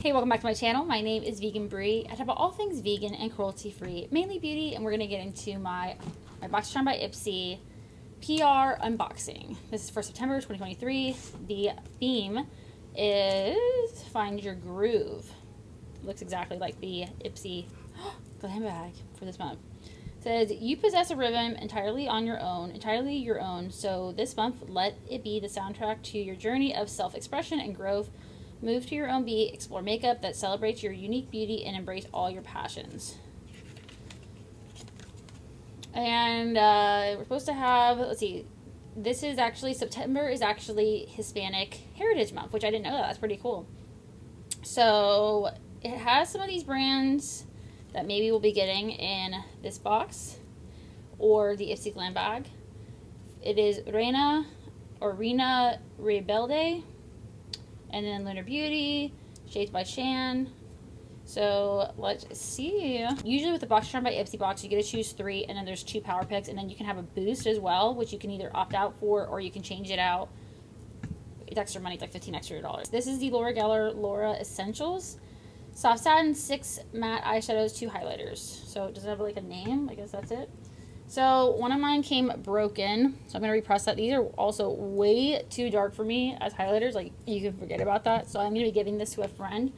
Hey, welcome back to my channel. My name is Vegan Brie. I talk about all things vegan and cruelty-free, mainly beauty, and we're going to get into my Boxycharm by Ipsy PR unboxing. This is for September 2023. The theme is Find Your Groove. It looks exactly like the Ipsy glam bag for this month. It says, you possess a rhythm entirely your own, so this month let it be the soundtrack to your journey of self-expression and growth. Move to your own beat, explore makeup that celebrates your unique beauty, and embrace all your passions. And we're supposed to have, let's see, this is actually, September is actually Hispanic Heritage Month, which I didn't know that. That's pretty cool. So it has some of these brands that maybe we'll be getting in this box or the Ipsy Glam bag. It is Rena Rebelde. And then Lunar Beauty, Shades by Shan. So let's see. Usually with the Boxycharm by Ipsy box, you get to choose 3, and then there's 2 power picks, and then you can have a boost as well, which you can either opt out for or you can change it out. It's extra money, it's like $15 extra. This is the Laura Geller Laura Essentials. Soft Satin, 6 matte eyeshadows, 2 highlighters. So does it have like a name? I guess that's it. So one of mine came broken, so I'm going to repress that. These are also way too dark for me as highlighters. Like, you can forget about that. So I'm going to be giving this to a friend.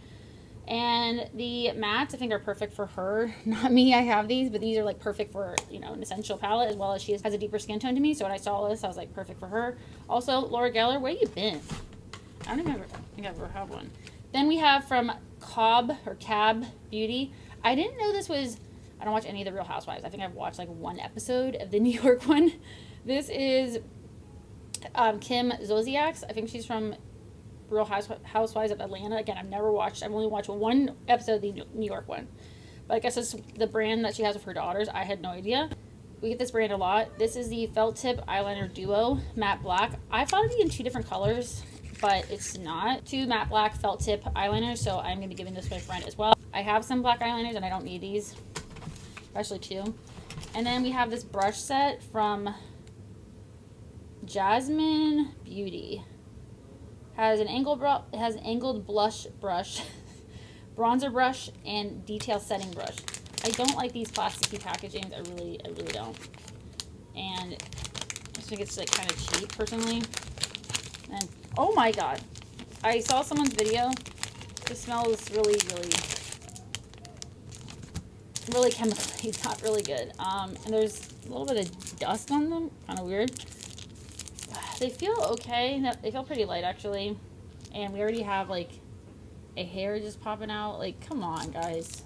And the mattes, I think, are perfect for her. Not me, I have these, but these are like perfect for, you know, an essential palette, as well as she has a deeper skin tone to me. So when I saw this, I was like, perfect for her. Also, Laura Geller, where you been? I don't even think I've ever had one. Then we have from Cab Beauty. I didn't know this was... I don't watch any of the Real Housewives. I think I've watched like 1 episode of the New York one. This is Kim Zolciak. I think she's from Real Housewives of Atlanta. Again, I've only watched 1 episode of the New York one. But I guess it's the brand that she has with her daughters. I had no idea. We get this brand a lot. This is the Felt Tip Eyeliner Duo Matte Black. I thought it'd be in 2 different colors, but it's not. 2 matte black felt tip eyeliners, so I'm going to be giving this to my friend as well. I have some black eyeliners and I don't need these. Especially 2. And then we have this brush set from Jasmine Beauty. It has an angled blush brush, bronzer brush, and detail setting brush. I don't like these plasticky packagings. I really don't. And I just think it's like kind of cheap personally. And oh my god, I saw someone's video. The smell is really chemically, not really good. And there's a little bit of dust on them, kind of weird. They feel okay. They feel pretty light actually. And we already have like a hair just popping out. Like, come on, guys.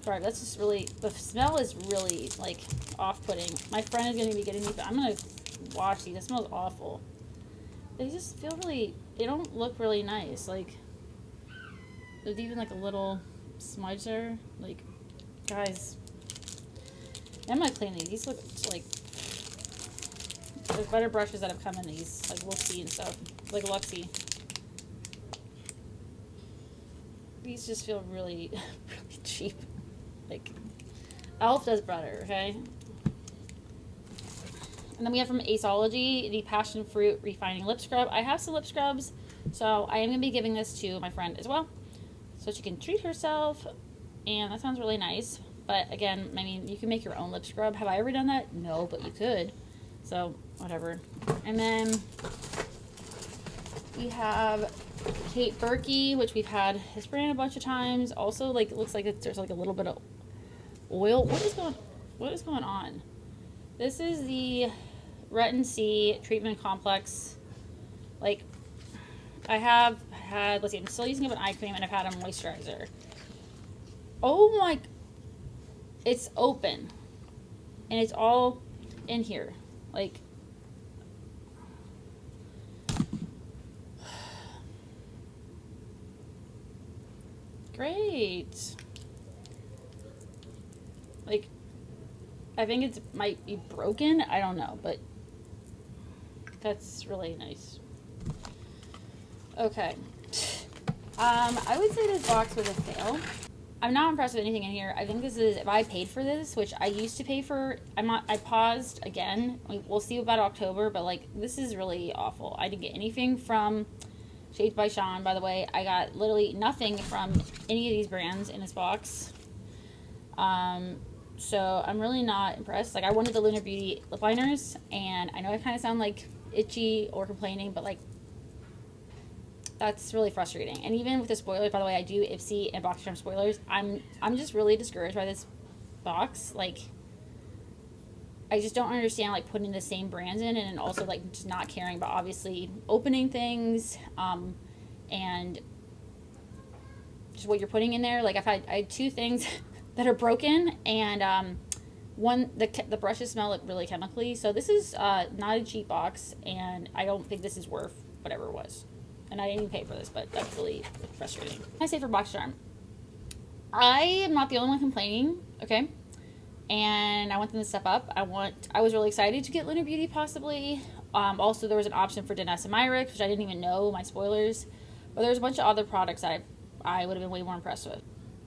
Sorry, that's just really, the smell is really like off-putting. My friend is going to be getting these, but I'm going to wash these. It smells awful. They just feel really, they don't look really nice. Like, there's even like a little smudge there. Like, guys, I'm gonna clean these. These look like there's better brushes that have come in these, like Luxie and stuff, like Luxie. These just feel really, really cheap. Like, Elf does better, okay? And then we have from Aceology the Passion Fruit Refining Lip Scrub. I have some lip scrubs, so I am gonna be giving this to my friend as well, so she can treat herself. And that sounds really nice. But again, I mean, you can make your own lip scrub. Have I ever done that? No, but you could. So, whatever. And then we have Kate Berkey, which we've had this brand a bunch of times. Also, like, it looks like there's like a little bit of oil. What is going on? This is the Retin C Treatment Complex. Like, I have had, let's see, I'm still using it with eye cream, and I've had a moisturizer. Oh my, it's open and it's all in here. Like, great. Like, I think it might be broken. I don't know, but that's really nice. Okay. I would say this box was a fail. I'm not impressed with anything in here. I think this is, if I paid for this, which I used to pay for, I paused again. We'll see about October, but like, this is really awful. I didn't get anything from Shades by Sean, by the way. I got literally nothing from any of these brands in this box. So I'm really not impressed. Like, I wanted the Lunar Beauty lip liners, and I know I kind of sound like itchy or complaining, but like, that's really frustrating. And even with the spoilers, by the way, I do Ipsy and Boxycharm spoilers. I'm just really discouraged by this box. Like, I just don't understand, like, putting the same brands in, and also, like, just not caring about, obviously, opening things, and just what you're putting in there. Like, I had two things that are broken, and one, the brushes smell really chemically. So this is not a cheap box, and I don't think this is worth whatever it was. And I didn't even pay for this, but that's really frustrating. I say for Boxycharm, I am not the only one complaining, okay? And I want them to step up. I was really excited to get Lunar Beauty, possibly. Also, there was an option for Denessa Myricks, which I didn't even know, my spoilers. But there's a bunch of other products that I would have been way more impressed with.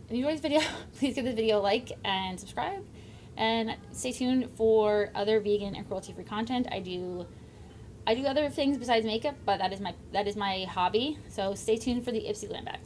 If you enjoyed this video, please give this video a like and subscribe. And stay tuned for other vegan and cruelty-free content. I do other things besides makeup, but that is my hobby. So stay tuned for the Ipsy glam bag.